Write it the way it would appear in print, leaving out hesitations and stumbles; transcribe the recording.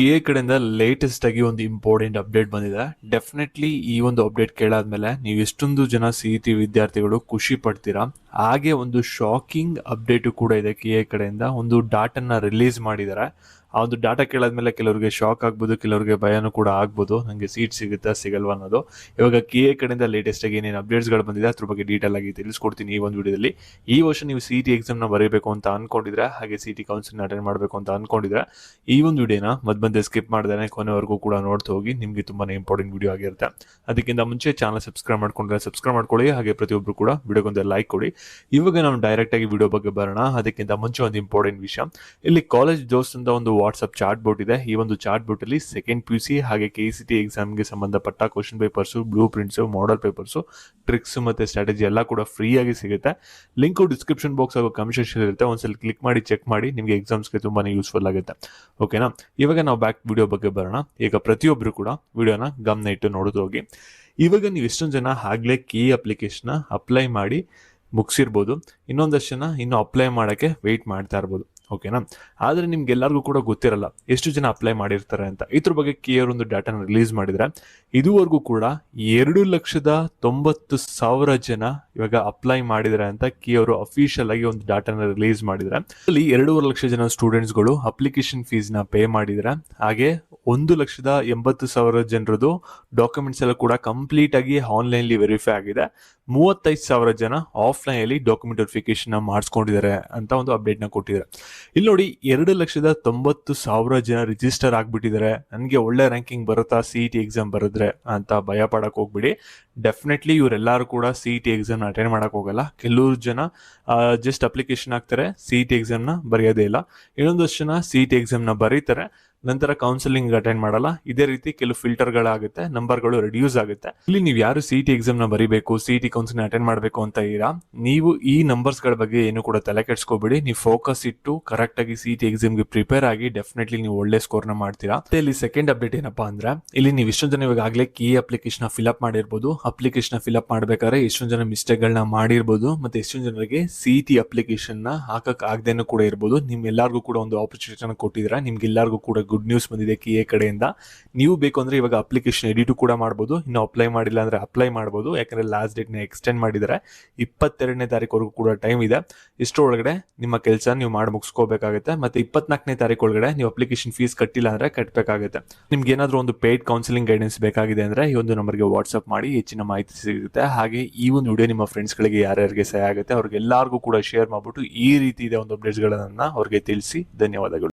KA ಕಡೆಯಿಂದ latest ಆಗಿ ಒಂದು ಇಂಪಾರ್ಟೆಂಟ್ ಅಪ್ಡೇಟ್ ಬಂದಿದೆ. ಡೆಫಿನೆಟ್ಲಿ ಈ ಒಂದು ಅಪ್ಡೇಟ್ ಕೇಳಾದ್ಮೇಲೆ ನೀವು ಎಷ್ಟೊಂದು ಜನ CET ವಿದ್ಯಾರ್ಥಿಗಳು ಖುಷಿ ಪಡ್ತೀರಾ. ಹಾಗೆ ಒಂದು ಶಾಕಿಂಗ್ ಅಪ್ಡೇಟ್ ಕೂಡ ಇದೆ. KA ಕಡೆಯಿಂದ ಒಂದು ಡಾಟನ್ನ ರಿಲೀಸ್ ಮಾಡಿದ್ದಾರೆ. ಆ ಒಂದು ಡಾಟಾ ಕೇಳಾದ್ಮೇಲೆ ಕೆಲವರಿಗೆ ಶಾಕ್ ಆಗ್ಬೋದು, ಕೆಲವರಿಗೆ ಭಯನೂ ಕೂಡ ಆಗ್ಬೋದು, ನನಗೆ ಸೀಟ್ ಸಿಗುತ್ತಾ ಸಿಗಲ್ವಾ ಅನ್ನೋದು. ಇವಾಗ KA ಕಡೆಯಿಂದ ಲೇಟೆಸ್ಟ್ ಆಗಿ ಏನೇನು ಅಪ್ಡೇಟ್ಸ್ಗಳು ಬಂದಿದೆ ಅದ್ರ ಬಗ್ಗೆ ಡೀಟೇಲ್ ಆಗಿ ತಿಳಿಸ್ಕೊಡ್ತೀನಿ ಈ ಒಂದು ವಿಡಿಯೋದಲ್ಲಿ. ಈ ವರ್ಷ ನೀವು CET ಎಕ್ಸಾಮ್ನ ಬರೀಬೇಕು ಅಂತ ಅನ್ಕೊಂಡಿದ್ರೆ, ಹಾಗೆ CET ಕೌನ್ಸಿಲಿಂಗ್ ಅಟೆಂಡ್ ಮಾಡಬೇಕು ಅಂತ ಅನ್ಕೊಂಡಿದ್ರೆ ಈ ಒಂದು ವಿಡಿಯೋನ ಮಧ್ಯೆ ಸ್ಕಿಪ್ ಮಾಡ್ದೇನೆ ಕೊನೆವರೆಗೂ ಕೂಡ ನೋಡ್ತಾ ಹೋಗಿ. ನಿಮಗೆ ತುಂಬಾನೇ ಇಂಪಾರ್ಟೆಂಟ್ ವಿಡಿಯೋ ಆಗಿರುತ್ತೆ. ಅದಕ್ಕಿಂತ ಮುಂಚೆ ಚಾನಲ್ ಸಬ್ಸ್ಕ್ರೈಬ್ ಮಾಡ್ಕೊಂಡ್ರೆ ಸಬ್ಸ್ಕ್ರೈಬ್ ಮಾಡ್ಕೊಳ್ಳಿ, ಹಾಗೆ ಪ್ರತಿಯೊಬ್ಬರು ಕೂಡ ವಿಡಿಯೋಗೊಂದು ಲೈಕ್ ಕೊಡಿ. ಇವಾಗ ನಾವು ಡೈರೆಕ್ಟ್ ಆಗಿ ವಿಡಿಯೋ ಬಗ್ಗೆ ಬರೋಣ. ಅದಕ್ಕಿಂತ ಮುಂಚೆ ಒಂದು ಇಂಪಾರ್ಟೆಂಟ್ ವಿಷಯ, ಇಲ್ಲಿ ಕಾಲೇಜ್ ದೋಸ್ತ್ ಅಂತ ಒಂದು ವಾಟ್ಸ್ಆಪ್ ಚಾಟ್ ಬೋಟ್ ಇದೆ. ಈ ಒಂದು ಚಾಟ್ ಬೋಟ್ ಅಲ್ಲಿ ಸೆಕೆಂಡ್ PUC ಹಾಗೆ KCET ಎಕ್ಸಾಮ್ಗೆ ಸಂಬಂಧಪಟ್ಟ question papers, blue prints, model papers, tricks ಮತ್ತೆ ಸ್ಟ್ರಾಟಜಿ ಎಲ್ಲ ಕೂಡ ಫ್ರೀ ಆಗಿ ಸಿಗುತ್ತೆ. ಲಿಂಕ್ ಡಿಸ್ಕ್ರಿಪ್ಷನ್ ಬಾಕ್ಸ್ ಹಾಗೂ ಕಮೆಂಟ್ ಸೆಕ್ಷನ್ ಇರುತ್ತೆ. ಒಂದ್ಸಲ ಕ್ಲಿಕ್ ಮಾಡಿ ಚೆಕ್ ಮಾಡಿ, ನಿಮಗೆ ಎಕ್ಸಾಮ್ಸ್ಗೆ ತುಂಬಾನೇ ಯೂಸ್ಫುಲ್ ಆಗುತ್ತೆ. ಓಕೆನಾ? ಇವಾಗ ನಾವು ಬ್ಯಾಕ್ ವಿಡಿಯೋ ಬಗ್ಗೆ ಬರೋಣ. ಈಗ ಪ್ರತಿಯೊಬ್ಬರು ಕೂಡ ವಿಡಿಯೋನ ಗಮನ ಇಟ್ಟು ನೋಡೋದು ಹೋಗಿ. ಇವಾಗ ನೀವು ಎಷ್ಟೊಂದು ಜನ ಆಗ್ಲೇ KA ಅಪ್ಲಿಕೇಶನ್ ಅಪ್ಲೈ ಮಾಡಿ ಮುಗಿಸಿರ್ಬೋದು, ಇನ್ನೊಂದಷ್ಟು ಜನ ಇನ್ನು ಅಪ್ಲೈ ಮಾಡೋಕ್ಕೆ ವೆಯ್ಟ್ ಮಾಡ್ತಾ ಇರ್ಬೋದು. ಓಕೆನಾ? ಆದರೆ ನಿಮ್ಗೆಲ್ಲರಿಗೂ ಕೂಡ ಗೊತ್ತಿರಲ್ಲ ಎಷ್ಟು ಜನ ಅಪ್ಲೈ ಮಾಡಿರ್ತಾರೆ ಅಂತ. ಇದ್ರ ಬಗ್ಗೆ KA ಒಂದು ಡಾಟಾನ ರಿಲೀಸ್ ಮಾಡಿದ್ರೆ ಇದುವರೆಗೂ ಕೂಡ 2,90,000 ಜನ ಇವಾಗ ಅಪ್ಲೈ ಮಾಡಿದ್ದಾರೆ ಅಂತ KA ಅಫಿಷಿಯಲ್ ಆಗಿ ಒಂದು ಡಾಟಾನ ರಿಲೀಸ್ ಮಾಡಿದ್ರೆ, ಅಲ್ಲಿ 2.5 ಲಕ್ಷ ಜನ ಸ್ಟೂಡೆಂಟ್ಸ್ಗಳು ಅಪ್ಲಿಕೇಶನ್ ಫೀಸ್ನ ಪೇ ಮಾಡಿದ್ದಾರೆ. ಹಾಗೆ 1,80,000 ಜನರದು ಡಾಕ್ಯುಮೆಂಟ್ಸ್ ಎಲ್ಲ ಕೂಡ ಕಂಪ್ಲೀಟ್ ಆಗಿ ಆನ್ಲೈನ್ಲಿ ವೆರಿಫೈ ಆಗಿದೆ. 35,000 ಜನ ಆಫ್ಲೈನ್ ಅಲ್ಲಿ ಡಾಕ್ಯುಮೆಂಟ್ ವೆರಿಫಿಕೇಶನ್ ಮಾಡಿಸ್ಕೊಂಡಿದ್ದಾರೆ ಅಂತ ಒಂದು ಅಪ್ಡೇಟ್ ನ ಕೊಟ್ಟಿದ್ದಾರೆ. ಇಲ್ಲಿ ನೋಡಿ, 2,90,000 ಜನ ರಿಜಿಸ್ಟರ್ ಆಗ್ಬಿಟ್ಟಿದ್ದಾರೆ. ನನಗೆ ಒಳ್ಳೆ ರ್ಯಾಂಕಿಂಗ್ ಬರುತ್ತಾ CET ಎಕ್ಸಾಮ್ ಬರೆದ್ರೆ ಅಂತ ಭಯ ಪಡಕ್ ಹೋಗ್ಬಿಡಿ. ಡೆಫಿನೆಟ್ಲಿ ಇವರೆಲ್ಲರೂ ಕೂಡ CET ಎಕ್ಸಾಮ್ ಅಟೆಂಡ್ ಮಾಡಕ್ ಹೋಗಲ್ಲ. ಕೆಲವರು ಜನ ಜಸ್ಟ್ ಅಪ್ಲಿಕೇಶನ್ ಹಾಕ್ತಾರೆ, CET ಎಕ್ಸಾಮ್ ನ ಬರೆಯೋದೇ ಇಲ್ಲ. ಇನ್ನೊಂದಷ್ಟು ಜನ CET ಎಕ್ಸಾಮ್ ನ ಬರೀತಾರೆ, ನಂತರ ಕೌನ್ಸಿಲಿಂಗ್ ಅಟೆಂಡ್ ಮಾಡಲ್ಲ. ಇದೇ ರೀತಿ ಕೆಲವು ಫಿಲ್ಟರ್ಗಳಾಗುತ್ತೆ, ನಂಬರ್ಗಳು ರೆಡ್ಯೂಸ್ ಆಗುತ್ತೆ. ಇಲ್ಲಿ ನೀವು ಯಾರು CET ಎಕ್ಸಾಮ್ ನ ಬರೀಬೇಕು, CET ಕೌನ್ಸಿಲಿಂಗ್ ಅಟೆಂಡ್ ಮಾಡಬೇಕು ಅಂತ ಇರಾ, ನೀವು ಈ ನಂಬರ್ಸ್ ಗಳ ಬಗ್ಗೆ ಏನು ಕೂಡ ತಲೆ ಕೆಡ್ಸ್ಕೋಬೇಡಿ. ನೀವು ಫೋಕಸ್ ಇಟ್ಟು ಕರೆಕ್ಟ್ ಆಗಿ CET ಎಕ್ಸಾಮ್ ಗೆ ಪ್ರಿಪೇರ್ ಆಗಿ ಡೆಫಿನೆಟ್ಲಿ ನೀವು ಒಳ್ಳೆ ಸ್ಕೋರ್ ನ ಮಾಡ್ತೀರಾ. ಇಲ್ಲಿ ಸೆಕೆಂಡ್ ಅಪ್ಡೇಟ್ ಏನಪ್ಪಾ ಅಂದ್ರೆ, ಇಲ್ಲಿ ನೀವು ಇಷ್ಟೊಂದು ಜನ ಇವಾಗಲೇ KA ಅಪ್ಲಿಕೇಶನ್ ಫಿಲ್ಅಪ್ ಮಾಡಿರ್ಬೋದು. ಅಪ್ಲಿಕೇಶನ್ ಫಿಲ್ಅಪ್ ಮಾಡ್ಬೇಕಾದ್ರೆ ಎಷ್ಟೊಂದು ಜನ ಮಿಸ್ಟೇಕ್ ಗಳನ್ನ ಮಾಡಿರ್ಬೋದು, ಮತ್ತೆ ಎಷ್ಟೊಂದು ಜನರಿಗೆ CET ಅಪ್ಲಿಕೇಶನ್ ನ ಹಾಕಕ್ ಆಗದೇನೂ ಕೂಡ ಇರ್ಬೋದು. ನಿಮ್ಗೆಲ್ಲರಿಗೂ ಕೂಡ ಒಂದು ಆಪರ್ಚುನಿಟಿ ಕೊಟ್ಟಿದ್ದೀರಾ. ನಿಮ್ಗೆಲ್ಲರಿಗೂ ಕೂಡ ಗುಡ್ ನ್ಯೂಸ್ ಬಂದಿದೆ KA ಕಡೆಯಿಂದ. ನೀವು ಬೇಕು ಅಂದ್ರೆ ಇವಾಗ ಅಪ್ಲಿಕೇಶನ್ ಎಡಿಟ್ ಕೂಡ ಮಾಡಬಹುದು. ಇನ್ನು ಅಪ್ಲೈ ಮಾಡಿಲ್ಲ ಅಂದ್ರೆ ಅಪ್ಲೈ ಮಾಡಬಹುದು, ಯಾಕಂದ್ರೆ ಲಾಸ್ಟ್ ಡೇಟ್ ನ ಎಕ್ಸ್ಟೆಂಡ್ ಮಾಡಿದ್ದಾರೆ. 22ನೇ ತಾರೀಕು ಕೂಡ ಟೈಮ್ ಇದೆ. ಇಷ್ಟರೊಳಗಡೆ ನಿಮ್ಮ ಕೆಲಸ ನೀವು ಮಾಡಿ ಮುಗಿಸ್ಕೋಬೇಕಾಗುತ್ತೆ. ಮತ್ತೆ 24ನೇ ತಾರೀಕು ಒಳಗಡೆ ನೀವು ಅಪ್ಲಿಕೇಶನ್ ಫೀಸ್ ಕಟ್ಟಿಲ್ಲ ಅಂದ್ರೆ ಕಟ್ಟಬೇಕಾಗುತ್ತೆ. ನಿಮ್ಗೆ ಏನಾದ್ರು ಒಂದು ಪೇಯ್ಡ್ ಕೌನ್ಸಿಲಿಂಗ್ ಗೈಡೆನ್ಸ್ ಬೇಕಾಗಿದೆ ಅಂದ್ರೆ ಈ ಒಂದು ನಂಬರ್ಗೆ ವಾಟ್ಸ್ಆಪ್ ಮಾಡಿ, ಹೆಚ್ಚಿನ ಮಾಹಿತಿ ಸಿಗುತ್ತೆ. ಹಾಗೆ ಈ ಒಂದು ವಿಡಿಯೋ ನಿಮ್ಮ ಫ್ರೆಂಡ್ಸ್ ಗಳಿಗೆ ಯಾರ್ಯಾರಿಗೆ ಸಹಾಯ ಆಗುತ್ತೆ ಅವ್ರಿಗೆಲ್ಲರಿಗೂ ಕೂಡ ಶೇರ್ ಮಾಡ್ಬಿಟ್ಟು ಈ ರೀತಿ ಇದೆ ಒಂದು ಅಪ್ಡೇಟ್ಸ್ ಗಳನ್ನ ಅವ್ರಿಗೆ ತಿಳಿಸಿ. ಧನ್ಯವಾದಗಳು.